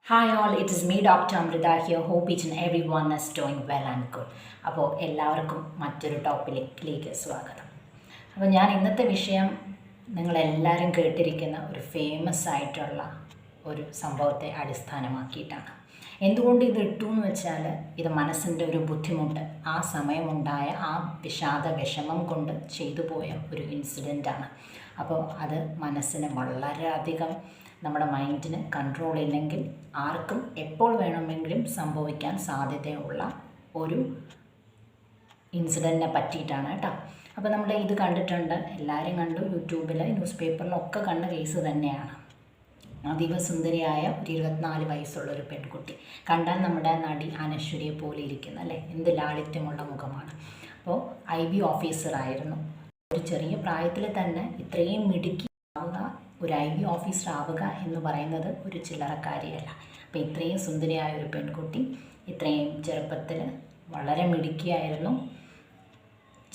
Hi all, it is me Dr. Amrita here. Hope each and everyone is doing well and good. അപ്പോൾ എല്ലാവർക്കും മറ്റൊരു ടോപ്പിക്കിലേക്ക് സ്വാഗതം. അപ്പോൾ ഞാൻ ഇന്നത്തെ വിഷയം നിങ്ങളെല്ലാവരും കേട്ടിരിക്കുന്ന ഒരു ഫേമസ് ആയിട്ടുള്ള ഒരു സംഭവത്തെ അടിസ്ഥാനമാക്കിയിട്ടാണ്. എന്തുകൊണ്ട് ഇത് ഇട്ടു എന്ന് വെച്ചാൽ ഇത് മനസ്സിൻ്റെ ഒരു ബുദ്ധിമുട്ട്, ആ സമയമുണ്ടായ ആ വിഷമം കൊണ്ട് ചെയ്തു പോയ ഒരു ഇൻസിഡൻ്റാണ്. അപ്പോൾ അത് മനസ്സിന് വളരെയധികം നമ്മുടെ മൈൻഡിന് കൺട്രോൾ ഇല്ലെങ്കിൽ ആർക്കും എപ്പോൾ വേണമെങ്കിലും സംഭവിക്കാൻ സാധ്യതയുള്ള ഒരു ഇൻസിഡൻറ്റിനെ പറ്റിയിട്ടാണ് കേട്ടോ. അപ്പോൾ നമ്മൾ ഇത് കണ്ടിട്ടുണ്ട്, എല്ലാവരും കണ്ടു, യൂട്യൂബിൽ ന്യൂസ് പേപ്പറിലൊക്കെ കണ്ട കേസ് തന്നെയാണ്. അതീവ സുന്ദരിയായ ഒരു 24 വയസ്സുള്ളൊരു പെൺകുട്ടി, കണ്ടാൽ നമ്മുടെ നടി അനശ്വരിയെ പോലെ ഇരിക്കുന്ന അല്ലേ, എന്ത് ലാളിത്യമുള്ള മുഖമാണ്. അപ്പോൾ IB ഓഫീസറായിരുന്നു. ഒരു ചെറിയ പ്രായത്തിൽ തന്നെ ഇത്രയും മിടുക്കി ഒരു IB ഓഫീസർ ആവുക എന്ന് പറയുന്നത് ഒരു ചില്ലറക്കാരിയല്ല. അപ്പോൾ ഇത്രയും സുന്ദരിയായ ഒരു പെൺകുട്ടി ഇത്രയും ചെറുപ്പത്തിൽ വളരെ മിടുക്കിയായിരുന്നു.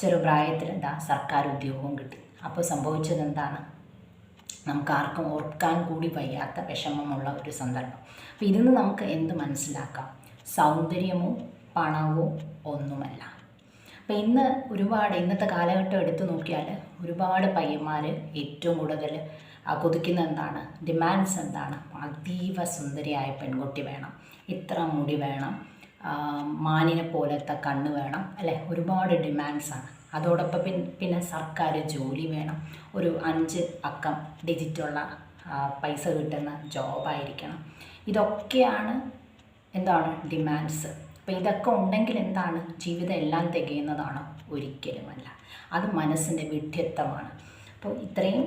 ചെറുപ്രായത്തിൽ സർക്കാർ ഉദ്യോഗവും കിട്ടി. അപ്പോൾ സംഭവിച്ചത് എന്താണ്, നമുക്കാർക്കും ഓർക്കാൻ കൂടി വയ്യാത്ത വിഷമമുള്ള ഒരു സന്ദർഭം. അപ്പോൾ ഇതിന് നമുക്ക് എന്ത് മനസ്സിലാക്കാം? സൗന്ദര്യമോ പണമോ ഒന്നുമല്ല. അപ്പോൾ ഇന്നത്തെ കാലഘട്ടം എടുത്തു നോക്കിയാൽ ഒരുപാട് പയ്യന്മാർ ഏറ്റവും കൂടുതൽ കൊതിക്കുന്ന എന്താണ്, ഡിമാൻഡ്സ് എന്താണ്? അതീവ സുന്ദരിയായ പെൺകുട്ടി വേണം, ഇത്ര മുടി വേണം, മാനിനെ പോലത്തെ കണ്ണ് വേണം അല്ലേ, ഒരുപാട് ഡിമാൻഡ്സാണ്. അതോടൊപ്പം പിന്നെ സർക്കാർ ജോലി വേണം, ഒരു 5 അക്കം ഡിജിറ്റുള്ള പൈസ കിട്ടുന്ന ജോബായിരിക്കണം. ഇതൊക്കെയാണ് എന്താണ് ഡിമാൻഡ്സ്. അപ്പോൾ ഇതൊക്കെ ഉണ്ടെങ്കിൽ എന്താണ്, ജീവിതം എല്ലാം തികയുന്നതാണോ? ഒരിക്കലുമല്ല. അത് മനസ്സിൻ്റെ വിഡ്ഢിത്തമാണ്. അപ്പോൾ ഇത്രയും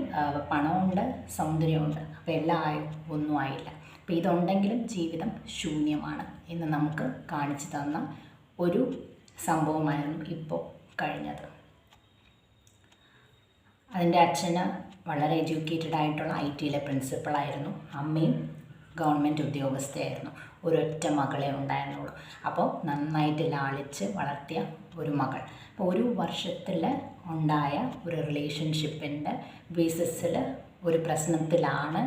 പണമുണ്ട്, സൗന്ദര്യമുണ്ട്, അപ്പോൾ എല്ലാം ആയോ? ഒന്നും ആയില്ല. അപ്പോൾ ഇതുണ്ടെങ്കിലും ജീവിതം ശൂന്യമാണ് എന്ന് നമുക്ക് കാണിച്ചു തന്ന ഒരു സംഭവമായിരുന്നു ഇപ്പോൾ കഴിഞ്ഞത്. അതിൻ്റെ അച്ഛന് വളരെ എഡ്യൂക്കേറ്റഡ് ആയിട്ടുള്ള IT-യിലെ പ്രിൻസിപ്പളായിരുന്നു, അമ്മയും ഗവൺമെൻറ് ഉദ്യോഗസ്ഥയായിരുന്നു. ഒരൊറ്റ മകളെ ഉണ്ടായിരുന്നുള്ളൂ. അപ്പോൾ നന്നായിട്ട് ലാളിച്ച് വളർത്തിയ ഒരു മകൾ. അപ്പോൾ ഒരു വർഷത്തിൽ ഉണ്ടായ ഒരു റിലേഷൻഷിപ്പിൻ്റെ ബേസിസിൽ ഒരു പ്രശ്നത്തിലാണ്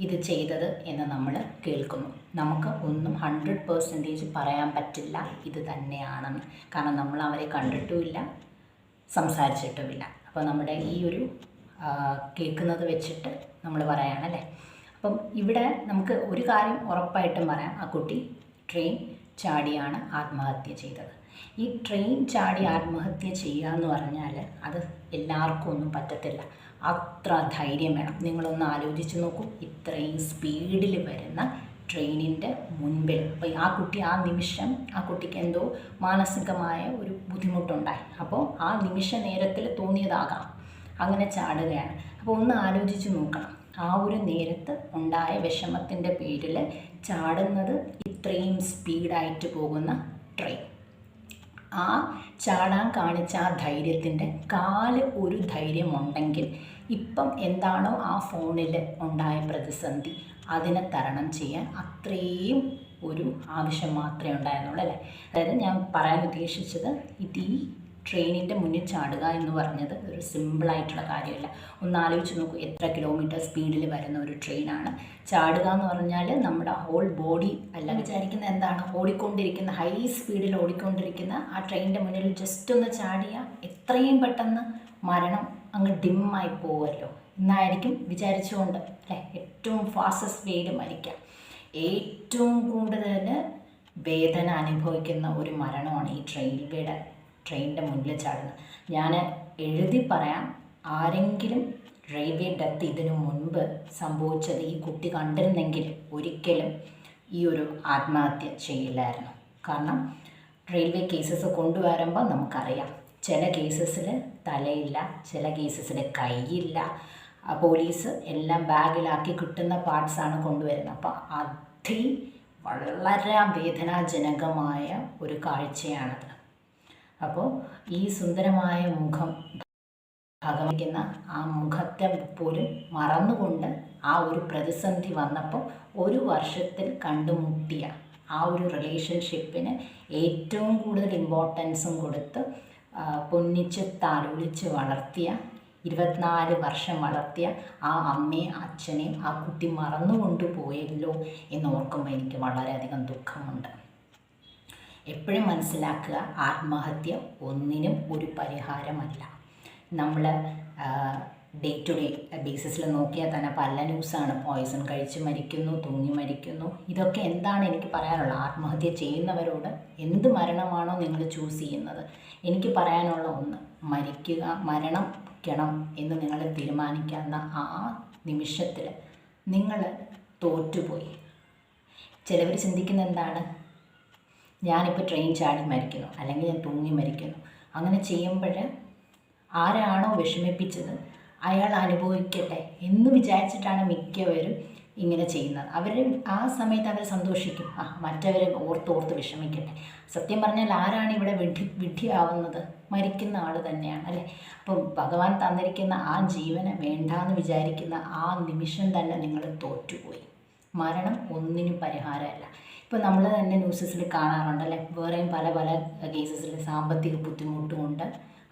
ഇത് ചെയ്തത് എന്ന് നമ്മൾ കേൾക്കുന്നു. നമുക്ക് ഒന്നും 100% പറയാൻ പറ്റില്ല ഇത് തന്നെയാണെന്ന്. കാരണം നമ്മൾ അവരെ കണ്ടിട്ടുമില്ല, സംസാരിച്ചിട്ടുമില്ല. അപ്പോൾ നമ്മുടെ ഈ ഒരു കേൾക്കുന്നത് വെച്ചിട്ട് നമ്മൾ പറയാണല്ലേ. അപ്പം ഇവിടെ നമുക്ക് ഒരു കാര്യം ഉറപ്പായിട്ടും പറയാം, ആ കുട്ടി ട്രെയിൻ ചാടിയാണ് ആത്മഹത്യ ചെയ്തത്. ഈ ട്രെയിൻ ചാടി ആത്മഹത്യ ചെയ്യുക എന്ന് പറഞ്ഞാൽ അത് എല്ലാവർക്കും ഒന്നും പറ്റത്തില്ല. അത്ര ധൈര്യം വേണം. നിങ്ങളൊന്ന് ആലോചിച്ച് നോക്കൂ, ഇത്രയും സ്പീഡിൽ വരുന്ന ട്രെയിനിൻ്റെ മുൻപിൽ. അപ്പോൾ ആ നിമിഷം ആ കുട്ടിക്ക് എന്തോ മാനസികമായ ഒരു ബുദ്ധിമുട്ടുണ്ടായി. അപ്പോൾ ആ നിമിഷ നേരത്തിൽ തോന്നിയതാകാം, അങ്ങനെ ചാടുകയാണ്. അപ്പോൾ ഒന്ന് ആലോചിച്ച് നോക്കണം, ആ ഒരു നേരത്ത് ഉണ്ടായ വിഷമത്തിൻ്റെ പേരിൽ ചാടുന്നത് ഇത്രയും സ്പീഡായിട്ട് പോകുന്ന ട്രെയിൻ. ആ ചാടാൻ കാണിച്ച ആ ധൈര്യത്തിൻ്റെ ഒരു ധൈര്യമുണ്ടെങ്കിൽ ഇപ്പം എന്താണോ ആ ഫോണിൽ ഉണ്ടായ പ്രതിസന്ധി അതിനെ തരണം ചെയ്യാൻ അത്രയും ഒരു ആവശ്യം മാത്രമേ ഉണ്ടായിരുന്നുള്ളൂ അല്ലേ. അതായത് ഞാൻ പറയാൻ ഉദ്ദേശിച്ചത് ഈ ട്രെയിനിൻ്റെ മുന്നിൽ ചാടുക എന്ന് പറഞ്ഞത് ഒരു സിമ്പിളായിട്ടുള്ള കാര്യമല്ല. ഒന്ന് ആലോചിച്ച് നോക്കൂ, എത്ര കിലോമീറ്റർ സ്പീഡിൽ വരുന്ന ഒരു ട്രെയിനാണ്. ചാടുക എന്ന് പറഞ്ഞാൽ നമ്മുടെ ഹോൾ ബോഡി അല്ല. വിചാരിക്കുന്ന എന്താണ്, ഓടിക്കൊണ്ടിരിക്കുന്ന ഹൈ സ്പീഡിൽ ഓടിക്കൊണ്ടിരിക്കുന്ന ആ ട്രെയിനിൻ്റെ മുന്നിൽ ജസ്റ്റ് ഒന്ന് ചാടിയാൽ എത്രയും പെട്ടെന്ന് മരണം അങ്ങ് ഡിമ്മായി പോവുമല്ലോ എന്നായിരിക്കും വിചാരിച്ചുകൊണ്ട് അല്ലേ ഏറ്റവും ഫാസ്റ്റസ്റ്റ് വേയിൽ മരിക്കാം. ഏറ്റവും കൂടുതൽ വേദന അനുഭവിക്കുന്ന ഒരു മരണമാണ് ഈ ട്രെയിനിൻ്റെ മുന്നിൽ ചാടുന്നത്. ഞാൻ എഴുതി പറയാം, ആരെങ്കിലും റെയിൽവേ ഡെത്ത് ഇതിനു മുൻപ് സംഭവിച്ചത് ഈ കുട്ടി കണ്ടിരുന്നെങ്കിൽ ഒരിക്കലും ഈ ഒരു ആത്മഹത്യ ചെയ്യില്ലായിരുന്നു. കാരണം റെയിൽവേ കേസസ് കൊണ്ടുവരുമ്പോൾ നമുക്കറിയാം, ചില കേസസിൽ തലയില്ല, ചില കേസസിൽ കൈയില്ല, പോലീസ് എല്ലാം ബാഗിലാക്കി കിട്ടുന്ന പാർട്സാണ് കൊണ്ടുവരുന്നത്. അപ്പോൾ വളരെ വേദനാജനകമായ ഒരു കാഴ്ചയാണത്. അപ്പോൾ ഈ സുന്ദരമായ മുഖം ഭഗവതിക്കുന്ന ആ മുഖത്തെ പോലും മറന്നുകൊണ്ട് ആ ഒരു പ്രതിസന്ധി വന്നപ്പോൾ ഒരു വർഷത്തിൽ കണ്ടുമുട്ടിയ ആ ഒരു റിലേഷൻഷിപ്പിന് ഏറ്റവും കൂടുതൽ ഇമ്പോർട്ടൻസും കൊടുത്ത് പൊന്നിച്ച് താലോലിച്ച് വളർത്തിയ 24 വർഷം വളർത്തിയ ആ അമ്മയും അച്ഛനെയും ആ കുട്ടി മറന്നുകൊണ്ട് പോയല്ലോ എന്നോർക്കുമ്പോൾ എനിക്ക് വളരെയധികം ദുഃഖമുണ്ട്. എപ്പോഴും മനസ്സിലാക്കുക, ആത്മഹത്യ ഒന്നിനും ഒരു പരിഹാരമല്ല. നമ്മൾ ഡേ ടു ഡേ ബേസിസിൽ നോക്കിയാൽ തന്നെ പല ന്യൂസാണ്. പോയിസൺ കഴിച്ച് മരിക്കുന്നു, തൂങ്ങി മരിക്കുന്നു. ഇതൊക്കെ എന്താണ് എനിക്ക് പറയാനുള്ളത്? ആത്മഹത്യ ചെയ്യുന്നവരോട് എന്ത് മരണമാണോ നിങ്ങൾ ചൂസ് ചെയ്യുന്നത്, എനിക്ക് പറയാനുള്ള ഒന്ന്, മരണം എന്ന് നിങ്ങൾ തീരുമാനിക്കുന്ന ആ നിമിഷത്തിൽ നിങ്ങൾ തോറ്റുപോയി. ചിലവർ ചിന്തിക്കുന്ന എന്താണ്, ഞാനിപ്പോൾ ട്രെയിൻ ചാടി മരിക്കുന്നു, അല്ലെങ്കിൽ ഞാൻ തൂങ്ങി മരിക്കുന്നു. അങ്ങനെ ചെയ്യുമ്പോൾ ആരാണോ വിഷമിപ്പിച്ചത് അയാൾ അനുഭവിക്കട്ടെ എന്ന് വിചാരിച്ചിട്ടാണ് മിക്കവരും ഇങ്ങനെ ചെയ്യുന്നത്. അവർ ആ സമയത്ത് അവർ സന്തോഷിക്കും, മറ്റവർ ഓർത്തോർത്ത് വിഷമിക്കട്ടെ. സത്യം പറഞ്ഞാൽ ആരാണ് ഇവിടെ വിഡ്ഢിയാവുന്നത്? മരിക്കുന്ന ആൾ തന്നെയാണ്, അല്ലേ? അപ്പം ഭഗവാൻ തന്നിരിക്കുന്ന ആ ജീവനെ വേണ്ടാന്ന് വിചാരിക്കുന്ന ആ നിമിഷം തന്നെ നിങ്ങൾ തോറ്റുപോയി. മരണം ഒന്നിനും പരിഹാരമല്ല. ഇപ്പോൾ നമ്മൾ തന്നെ ന്യൂസസിൽ കാണാറുണ്ടല്ലേ, വേറെയും പല പല കേസസിൽ സാമ്പത്തിക ബുദ്ധിമുട്ട് കൊണ്ട്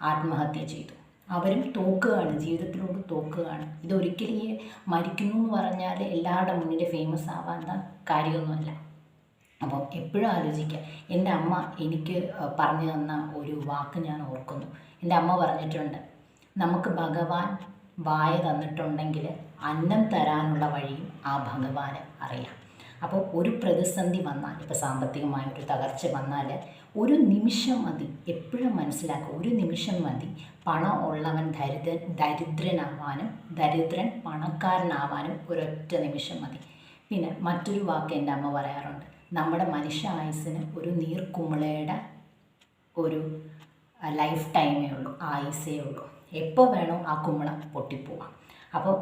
ആത്മഹത്യ ചെയ്തു. അവരും തോക്കുകയാണ്, ജീവിതത്തിലോട്ട് തോക്കുകയാണ്. ഇതൊരിക്കലും ഈ മരിക്കുന്നു എന്ന് പറഞ്ഞാൽ എല്ലാവരുടെ മുന്നിൽ ഫേമസ് ആവാത്ത കാര്യമൊന്നുമല്ല. അപ്പോൾ എപ്പോഴും ആലോചിക്കുക. എൻ്റെ അമ്മ എനിക്ക് പറഞ്ഞു തന്ന ഒരു വാക്ക് ഞാൻ ഓർക്കുന്നു. എൻ്റെ അമ്മ പറഞ്ഞിട്ടുണ്ട്, നമുക്ക് ഭഗവാൻ വായ തന്നിട്ടുണ്ടെങ്കിൽ അന്നം തരാനുള്ള വഴിയും ആ ഭഗവാന് അറിയാം. അപ്പോൾ ഒരു പ്രതിസന്ധി വന്നാൽ, ഇപ്പോൾ സാമ്പത്തികമായ ഒരു തകർച്ച വന്നാൽ ഒരു നിമിഷം മതി. എപ്പോഴും മനസ്സിലാക്കുക, ഒരു നിമിഷം മതി പണം ഉള്ളവൻ ദരിദ്രനാവാനും ദരിദ്രൻ പണക്കാരനാവാനും ഒരൊറ്റ നിമിഷം മതി. പിന്നെ മറ്റൊരു വാക്ക് എൻ്റെ അമ്മ പറയാറുണ്ട്, നമ്മുടെ മനുഷ്യ ആയുസ്സിന് ഒരു നീർക്കുമിളയുടെ ഒരു ലൈഫ് ടൈമേ ഉള്ളൂ, ആയുസേ ഉള്ളൂ. എപ്പോൾ വേണോ ആ കുമിള പൊട്ടിപ്പോവാം. അപ്പോൾ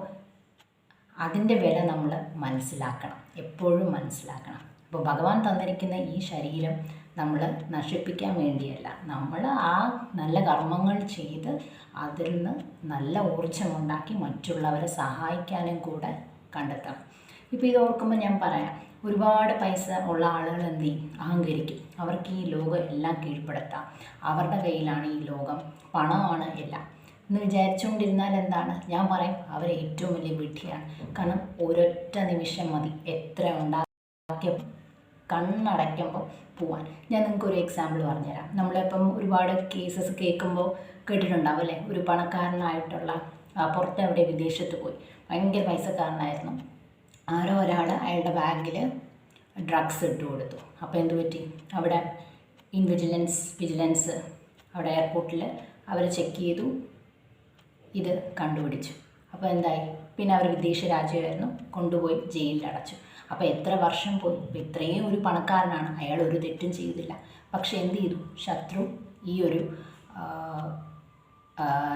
അതിൻ്റെ വില നമ്മൾ മനസ്സിലാക്കണം, എപ്പോഴും മനസ്സിലാക്കണം. അപ്പോൾ ഭഗവാൻ തന്നിരിക്കുന്ന ഈ ശരീരം നമ്മൾ നശിപ്പിക്കാൻ വേണ്ടിയല്ല, നമ്മൾ ആ നല്ല കർമ്മങ്ങൾ ചെയ്ത് അതിൽ നിന്ന് നല്ല ഊർജ്ജമുണ്ടാക്കി മറ്റുള്ളവരെ സഹായിക്കാനും കൂടെ കണ്ടെത്തണം. ഇപ്പോൾ ഇത് ഓർക്കുമ്പോൾ ഞാൻ പറയാം, ഒരുപാട് പൈസ ഉള്ള ആളുകൾ എന്ത് ചെയ്യും? അഹങ്കരിക്കും. അവർക്ക് ഈ ലോകം എല്ലാം കീഴ്പ്പെടുത്താം, അവരുടെ കയ്യിലാണ് ഈ ലോകം, പണമാണ് എല്ലാം എന്ന് വിചാരിച്ചുകൊണ്ടിരുന്നാൽ എന്താണ്? ഞാൻ പറയും, അവർ ഏറ്റവും വലിയ വിഡ്ഢിയാണ്. കാരണം ഒരൊറ്റ നിമിഷം മതി എത്ര ഉണ്ടാക്കിയ കണ്ണടയ്ക്കുമ്പോൾ പോവാൻ. ഞാൻ നിങ്ങൾക്കൊരു എക്സാമ്പിൾ പറഞ്ഞുതരാം. നമ്മളിപ്പം ഒരുപാട് കേസസ് കേൾക്കുമ്പോൾ കേട്ടിട്ടുണ്ടാവും അല്ലേ, ഒരു പണക്കാരനായിട്ടുള്ള പുറത്തെവിടെ വിദേശത്ത് പോയി, ഭയങ്കര പൈസക്കാരനായിരുന്നു. ആരോ ഒരാൾ അയാളുടെ ബാഗിൽ ഡ്രഗ്സ് ഇട്ട് കൊടുത്തു. അപ്പോൾ എന്ത് പറ്റി? അവിടെ വിജിലൻസ് അവിടെ എയർപോർട്ടിൽ അവർ ചെക്ക് ചെയ്തു, ഇത് കണ്ടുപിടിച്ചു. അപ്പോൾ എന്തായി? പിന്നെ അവർ വിദേശ രാജ്യമായിരുന്നു, കൊണ്ടുപോയി ജയിലിൽ അടച്ചു. അപ്പോൾ എത്ര വർഷം പോയി? ഇപ്പോൾ ഇത്രയും ഒരു പണക്കാരനാണ്, അയാൾ ഒരു തെറ്റും ചെയ്തില്ല. പക്ഷെ എന്ത് ചെയ്തു? ശത്രു ഈ ഒരു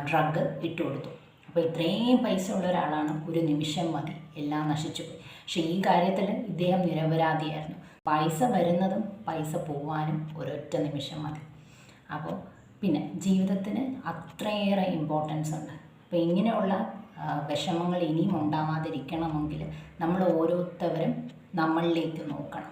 ഡ്രഗ് ഇട്ട് കൊടുത്തു. അപ്പോൾ ഇത്രയും പൈസ ഉള്ള ഒരാളാണ്, ഒരു നിമിഷം മതി എല്ലാം നശിച്ചു പോയി. പക്ഷേ ഈ കാര്യത്തിൽ ഇദ്ദേഹം നിരപരാധിയായിരുന്നു. പൈസ വരുന്നതും പൈസ പോവാനും ഒരൊറ്റ നിമിഷം മതി. അപ്പോൾ പിന്നെ ജീവിതത്തിന് അത്രയേറെ ഇമ്പോർട്ടൻസ് ഉണ്ട്. അപ്പോൾ ഇങ്ങനെയുള്ള വിഷമങ്ങൾ ഇനിയും ഉണ്ടാവാതിരിക്കണമെങ്കിൽ നമ്മൾ ഓരോരുത്തരും നമ്മളിലേക്ക് നോക്കണം.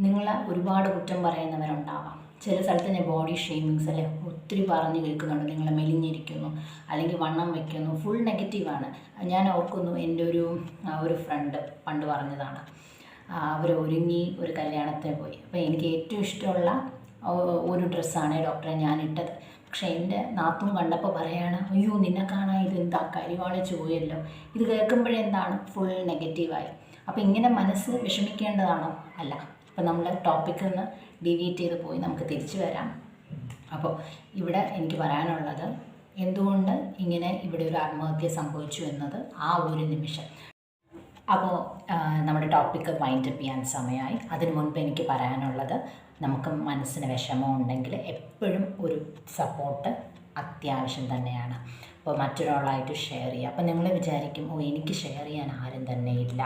നിങ്ങളെ ഒരുപാട് കുറ്റം പറയുന്നവരുണ്ടാവാം. ചില സ്ഥലത്ത് ഞാൻ ബോഡി ഷെയ്മിങ്സ് അല്ലേ ഒത്തിരി പറഞ്ഞു കേൾക്കുന്നുണ്ട്, നിങ്ങൾ മെലിഞ്ഞിരിക്കുന്നു അല്ലെങ്കിൽ വണ്ണം വയ്ക്കുന്നു, ഫുൾ നെഗറ്റീവാണ്. ഞാൻ ഓർക്കുന്നു, എൻ്റെ ഒരു ഫ്രണ്ട് പണ്ട് പറഞ്ഞതാണ്, അവർ ഒരുങ്ങി ഒരു കല്യാണത്തിന് പോയി. അപ്പോൾ എനിക്ക് ഏറ്റവും ഇഷ്ടമുള്ള ഒരു ഡ്രസ്സാണ് ഡോക്ടറെ ഞാൻ ഇട്ടത്. പക്ഷേ എൻ്റെ നാത്തും കണ്ടപ്പോൾ പറയാണ്, അയ്യോ നിന്നെ കാണാൻ ഇതെന്താ കരിവാളിച്ച് പോയല്ലോ. ഇത് കേൾക്കുമ്പോഴെന്താണ്? ഫുൾ നെഗറ്റീവായി. അപ്പോൾ ഇങ്ങനെ മനസ്സ് വിഷമിക്കേണ്ടതാണോ? അല്ല. അപ്പോൾ നമ്മൾ ടോപ്പിക്കിൽ നിന്ന് ഡീവിയേറ്റ് ചെയ്ത് പോയി, നമുക്ക് തിരിച്ചു വരാം. അപ്പോൾ ഇവിടെ എനിക്ക് പറയാനുള്ളത്, എന്തുകൊണ്ട് ഇങ്ങനെ ഇവിടെ ഒരു ആത്മഹത്യ സംഭവിച്ചു എന്നത് ആ ഒരു നിമിഷം. അപ്പോൾ നമ്മുടെ ടോപ്പിക്ക് വൈൻഡപ്പ് ചെയ്യാൻ സമയമായി. അതിനു മുൻപ് എനിക്ക് പറയാനുള്ളത്, നമുക്ക് മനസ്സിന് വിഷമം ഉണ്ടെങ്കിൽ എപ്പോഴും ഒരു സപ്പോർട്ട് അത്യാവശ്യം തന്നെയാണ്. അപ്പോൾ മറ്റൊരാളായിട്ട് ഷെയർ ചെയ്യുക. അപ്പോൾ നിങ്ങൾ വിചാരിക്കും, എനിക്ക് ഷെയർ ചെയ്യാൻ ആരും തന്നെ ഇല്ല.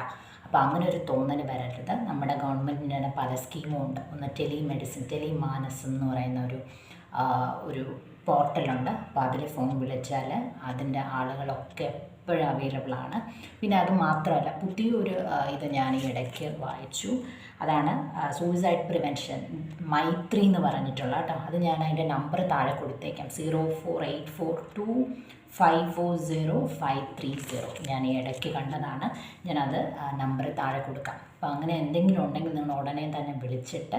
അപ്പോൾ അങ്ങനെ ഒരു തോന്നൽ വരരുത്. നമ്മുടെ ഗവൺമെൻറ്റിൻ്റെ തന്നെ പല സ്കീമും ഉണ്ട്. ഒന്ന് ടെലിമാനസ് എന്ന് പറയുന്ന ഒരു പോർട്ടലുണ്ട്. അപ്പോൾ അതിൽ ഫോൺ വിളിച്ചാൽ അതിൻ്റെ ആളുകളൊക്കെ എപ്പോഴും അവൈലബിൾ ആണ്. പിന്നെ അത് മാത്രമല്ല, പുതിയൊരു ഇത് ഞാൻ ഈ ഇടയ്ക്ക് വായിച്ചു. അതാണ് സൂയിസൈഡ് പ്രിവെൻഷൻ മൈത്രി എന്ന് പറഞ്ഞിട്ടുള്ള കേട്ടോ. അത് ഞാൻ അതിൻ്റെ നമ്പർ താഴെ കൊടുത്തേക്കാം, 048425405330. ഞാൻ ഈ ഇടയ്ക്ക് കണ്ടതാണ്, ഞാനത് നമ്പർ താഴെ കൊടുക്കാം. അപ്പോൾ അങ്ങനെ എന്തെങ്കിലും ഉണ്ടെങ്കിൽ നിങ്ങൾ ഉടനെ തന്നെ വിളിച്ചിട്ട്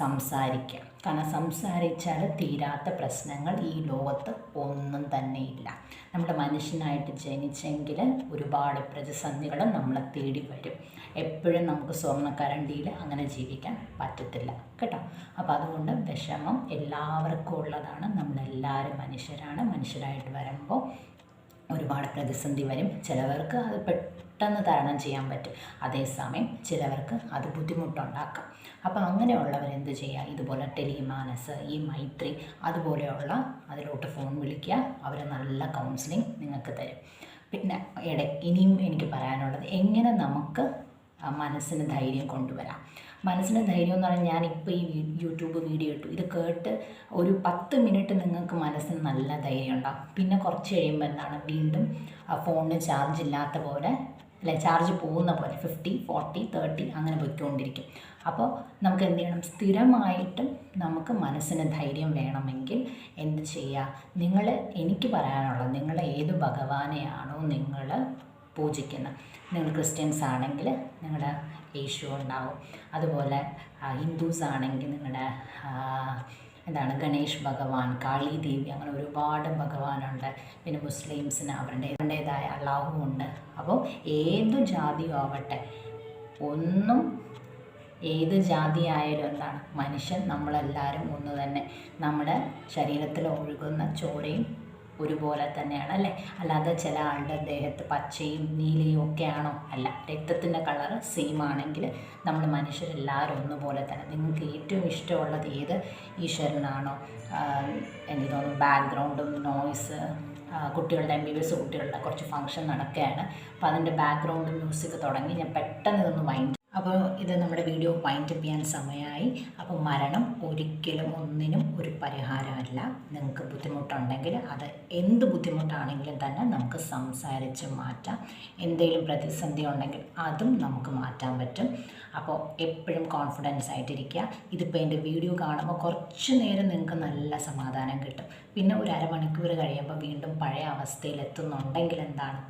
സംസാരിക്കുക. കാരണം സംസാരിച്ചാൽ തീരാത്ത പ്രശ്നങ്ങൾ ഈ ലോകത്ത് ഒന്നും തന്നെ ഇല്ല. നമ്മുടെ മനുഷ്യനായിട്ട് ജനിച്ചെങ്കിൽ ഒരുപാട് പ്രതിസന്ധികളും നമ്മളെ തേടി വരും. എപ്പോഴും നമുക്ക് സ്വർണ്ണക്കരണ്ടിയിൽ അങ്ങനെ ജീവിക്കാൻ പറ്റത്തില്ല കേട്ടോ. അപ്പോൾ അതുകൊണ്ട് വിഷമം എല്ലാവർക്കും ഉള്ളതാണ്. നമ്മളെല്ലാവരും മനുഷ്യരാണ്. മനുഷ്യരായിട്ട് വരുമ്പോൾ ഒരുപാട് പ്രതിസന്ധി വരും. ചിലവർക്ക് അത് പെട്ടെന്ന് തരണം ചെയ്യാൻ പറ്റും, അതേസമയം ചിലവർക്ക് അത് ബുദ്ധിമുട്ടുണ്ടാക്കാം. അപ്പോൾ അങ്ങനെയുള്ളവരെന്ത് ചെയ്യുക, ഇതുപോലെ ടെലിമാനസ്, ഈ മൈത്രി അതുപോലെയുള്ള അതിലോട്ട് ഫോൺ വിളിക്കുക. അവർ നല്ല കൗൺസിലിംഗ് നിങ്ങൾക്ക് തരും. പിന്നെ ഇനിയും എനിക്ക് പറയാനുള്ളത്, എങ്ങനെ നമുക്ക് മനസ്സിന് ധൈര്യം കൊണ്ടുവരാം. മനസ്സിന് ധൈര്യം എന്ന് പറഞ്ഞാൽ, ഞാനിപ്പോൾ ഈ യൂട്യൂബ് വീഡിയോ ഇട്ടു, ഇത് കേട്ട് ഒരു 10 മിനിറ്റ് നിങ്ങൾക്ക് മനസ്സിന് നല്ല ധൈര്യം ഉണ്ടാകും. പിന്നെ കുറച്ച് കഴിയുമ്പോൾ എന്താണ്, വീണ്ടും ഫോണിന് ചാർജ് ഇല്ലാത്ത പോലെ, അല്ലെ ചാർജ് പോകുന്ന പോലെ 50, 40, 30 അങ്ങനെ പോയിക്കൊണ്ടിരിക്കും. അപ്പോൾ നമുക്ക് എന്ത് ചെയ്യണം, സ്ഥിരമായിട്ടും നമുക്ക് മനസ്സിന് ധൈര്യം വേണമെങ്കിൽ എന്ത് ചെയ്യുക, എനിക്ക് പറയാനുള്ളത്, നിങ്ങൾ ഏത് ഭഗവാനെയാണോ നിങ്ങൾ പൂജിക്കുന്നത്, നിങ്ങൾ ക്രിസ്ത്യൻസ് ആണെങ്കിൽ നിങ്ങളുടെ യേശു ഉണ്ടാവും, അതുപോലെ ഹിന്ദുസ് ആണെങ്കിൽ നിങ്ങളുടെ ഗണേഷ് ഭഗവാൻ, കാളി ദേവി, അങ്ങനെ ഒരുപാട് ഭഗവാനുണ്ട്. പിന്നെ മുസ്ലിംസിന് അവരുടേതായ അള്ളാഹു ഉണ്ട്. അപ്പോൾ ഏത് ജാതിയും ആവട്ടെ, ഏത് ജാതി ആയാലും മനുഷ്യൻ നമ്മളെല്ലാവരും ഒന്ന് തന്നെ. നമ്മുടെ ശരീരത്തിൽ ഒഴുകുന്ന ചോരയും ഒരുപോലെ തന്നെയാണ് അല്ലേ. അല്ലാതെ ചില ആളുടെ ദേഹത്ത് പച്ചയും നീലയും ഒക്കെയാണോ? അല്ല, രക്തത്തിൻ്റെ കളറ് സെയിം ആണെങ്കിൽ നമ്മൾ മനുഷ്യരെല്ലാവരും ഒന്നുപോലെ തന്നെ. നിങ്ങൾക്ക് ഏറ്റവും ഇഷ്ടമുള്ളത് ഏത് ഈശ്വരനാണോ? എനിക്ക് തോന്നുന്നു ബാക്ക്ഗ്രൗണ്ടും നോയ്സ്, കുട്ടികളുടെ MBBS കുട്ടികളുടെ കുറച്ച് ഫങ്ഷൻ നടക്കുകയാണ്. അപ്പോൾ അതിൻ്റെ ബാക്ക്ഗ്രൗണ്ട് മ്യൂസിക് തുടങ്ങി. ഞാൻ പെട്ടെന്ന് ഇതൊന്ന് വൈൻഡ്. അപ്പോൾ ഇത് നമ്മുടെ വീഡിയോ വൈൻഡപ്പ് ചെയ്യാൻ സമയമായി. അപ്പോൾ മരണം ഒരിക്കലും ഒന്നിനും ഒരു പരിഹാരമല്ല. നിങ്ങൾക്ക് ബുദ്ധിമുട്ടുണ്ടെങ്കിൽ അത് എന്ത് ബുദ്ധിമുട്ടാണെങ്കിലും തന്നെ നമുക്ക് സംസാരിച്ച് മാറ്റാം. എന്തെങ്കിലും പ്രതിസന്ധി ഉണ്ടെങ്കിൽ അതും നമുക്ക് മാറ്റാൻ പറ്റും. അപ്പോൾ എപ്പോഴും കോൺഫിഡൻസ് ആയിട്ടിരിക്കുക. ഇതിപ്പോൾ എൻ്റെ വീഡിയോ കാണുമ്പോൾ കുറച്ച് നേരം നിങ്ങൾക്ക് നല്ല സമാധാനം കിട്ടും. പിന്നെ ഒരു അരമണിക്കൂർ കഴിയുമ്പോൾ വീണ്ടും പഴയ അവസ്ഥയിലെത്തുന്നുണ്ടെങ്കിൽ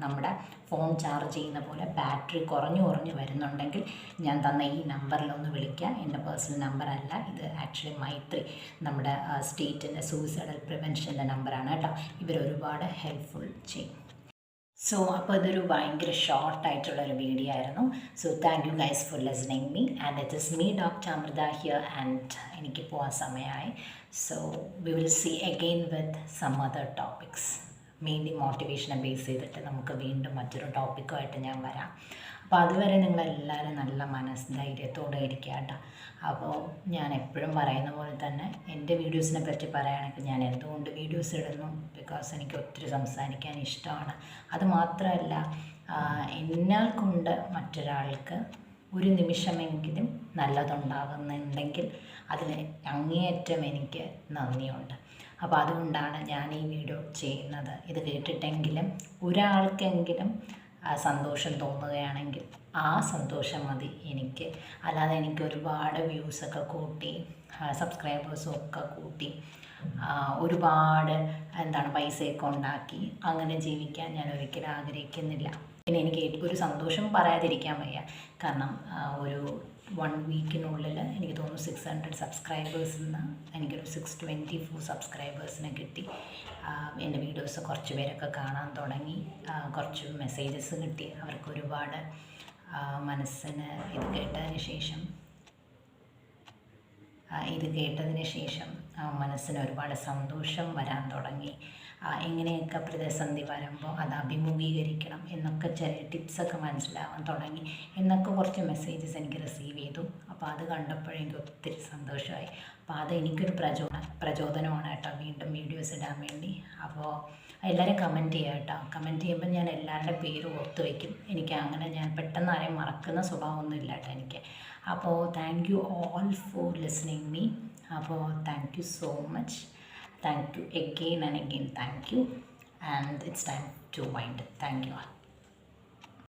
നമ്മുടെ ഫോൺ ചാർജ് ചെയ്യുന്ന പോലെ ബാറ്ററി കുറഞ്ഞു വരുന്നുണ്ടെങ്കിൽ ഞാൻ തന്ന ഈ നമ്പറിലൊന്ന് വിളിക്കുക. എൻ്റെ പേഴ്സണൽ നമ്പറല്ല ഇത്, ആക്ച്വലി മൈത്രി നമ്മുടെ സ്റ്റേറ്റിൻ്റെ സൂയിസൈഡൽ പ്രിവെൻഷൻ്റെ നമ്പറാണ് കേട്ടോ. ഇവരൊരുപാട് ഹെൽപ്ഫുൾ ചെയ്യും. സോ അപ്പോൾ ഇതൊരു ഭയങ്കര ഷോർട്ടായിട്ടുള്ളൊരു വീഡിയോ ആയിരുന്നു. So thank you guys for listening me, and it is me doctor Amrutha here, and എനിക്ക് പോകാൻ സമയമായി. So we will see again with some other topics. Mainly മോട്ടിവേഷനെ ബേസ് ചെയ്തിട്ട് നമുക്ക് വീണ്ടും മറ്റൊരു ടോപ്പിക്കുമായിട്ട് ഞാൻ വരാം. അപ്പോൾ അതുവരെ നിങ്ങളെല്ലാവരും നല്ല മനസ്ധൈര്യത്തോടെ ഇരിക്കുക കേട്ടോ. അപ്പോൾ ഞാൻ എപ്പോഴും പറയുന്ന പോലെ തന്നെ എൻ്റെ വീഡിയോസിനെ പറ്റി പറയുകയാണെങ്കിൽ, ഞാൻ എന്തുകൊണ്ട് വീഡിയോസ് ഇടുന്നു, ബിക്കോസ് എനിക്ക് ഒത്തിരി സംസാരിക്കാൻ ഇഷ്ടമാണ്. അതുമാത്രമല്ല, എന്നാൽ കൊണ്ട് മറ്റൊരാൾക്ക് ഒരു നിമിഷമെങ്കിലും നല്ലതുണ്ടാകുന്നുണ്ടെങ്കിൽ അതിന് അങ്ങേയറ്റം എനിക്ക് നന്ദിയുണ്ട്. അപ്പോൾ അതുകൊണ്ടാണ് ഞാൻ ഈ വീഡിയോ ചെയ്യുന്നത്. ഇത് കേട്ടിട്ടെങ്കിലും ഒരാൾക്കെങ്കിലും സന്തോഷം തോന്നുകയാണെങ്കിൽ ആ സന്തോഷം മതി എനിക്ക്. അല്ലാതെ എനിക്ക് ഒരുപാട് വ്യൂസൊക്കെ കൂട്ടി, സബ്സ്ക്രൈബേഴ്സും ഒക്കെ കൂട്ടി, ഒരുപാട് പൈസയൊക്കെ ഉണ്ടാക്കി അങ്ങനെ ജീവിക്കാൻ ഞാൻ ഒരിക്കലും ആഗ്രഹിക്കുന്നില്ല. പിന്നെ എനിക്ക് ഒരു സന്തോഷം പറയാതിരിക്കാൻ വയ്യ. കാരണം ഒരു 1 വീക്കിനുള്ളിൽ എനിക്ക് തോന്നുന്നു 600 സബ്സ്ക്രൈബേഴ്സിൽ നിന്ന് എനിക്കൊരു 624 സബ്സ്ക്രൈബേഴ്സിനെ കിട്ടി. എൻ്റെ വീഡിയോസ് കുറച്ച് പേരൊക്കെ കാണാൻ തുടങ്ങി, കുറച്ച് മെസ്സേജസ് കിട്ടി. അവർക്ക് ഒരുപാട് മനസ്സിന് ഇത് കേട്ടതിന് ശേഷം മനസ്സിന് ഒരുപാട് സന്തോഷം വരാൻ തുടങ്ങി. എങ്ങനെയൊക്കെ പ്രതിസന്ധി വരുമ്പോൾ അത് അഭിമുഖീകരിക്കണം എന്നൊക്കെ ചെറിയ ടിപ്സൊക്കെ മനസ്സിലാവാൻ തുടങ്ങി എന്നൊക്കെ കുറച്ച് മെസ്സേജസ് എനിക്ക് റിസീവ് ചെയ്തു. അപ്പോൾ അത് കണ്ടപ്പോഴെനിക്ക് ഒത്തിരി സന്തോഷമായി. അപ്പോൾ അത് എനിക്കൊരു പ്രചോദനമാണ് കേട്ടോ വീണ്ടും വീഡിയോസ് ഇടാൻ വേണ്ടി. അപ്പോൾ എല്ലാവരും കമൻറ്റ് ചെയ്യുക കേട്ടോ. കമൻറ്റ് ചെയ്യുമ്പോൾ ഞാൻ എല്ലാവരുടെ പേരും ഓർത്ത് വയ്ക്കും. എനിക്ക് അങ്ങനെ ഞാൻ പെട്ടെന്ന് ആരെയും മറക്കുന്ന സ്വഭാവമൊന്നും ഇല്ല കേട്ടോ എനിക്ക്. അപ്പോൾ thank you all for listening me. അപ്പോൾ thank you so much. Thank you again and again. Thank you. And it's time to wind up. Thank you all.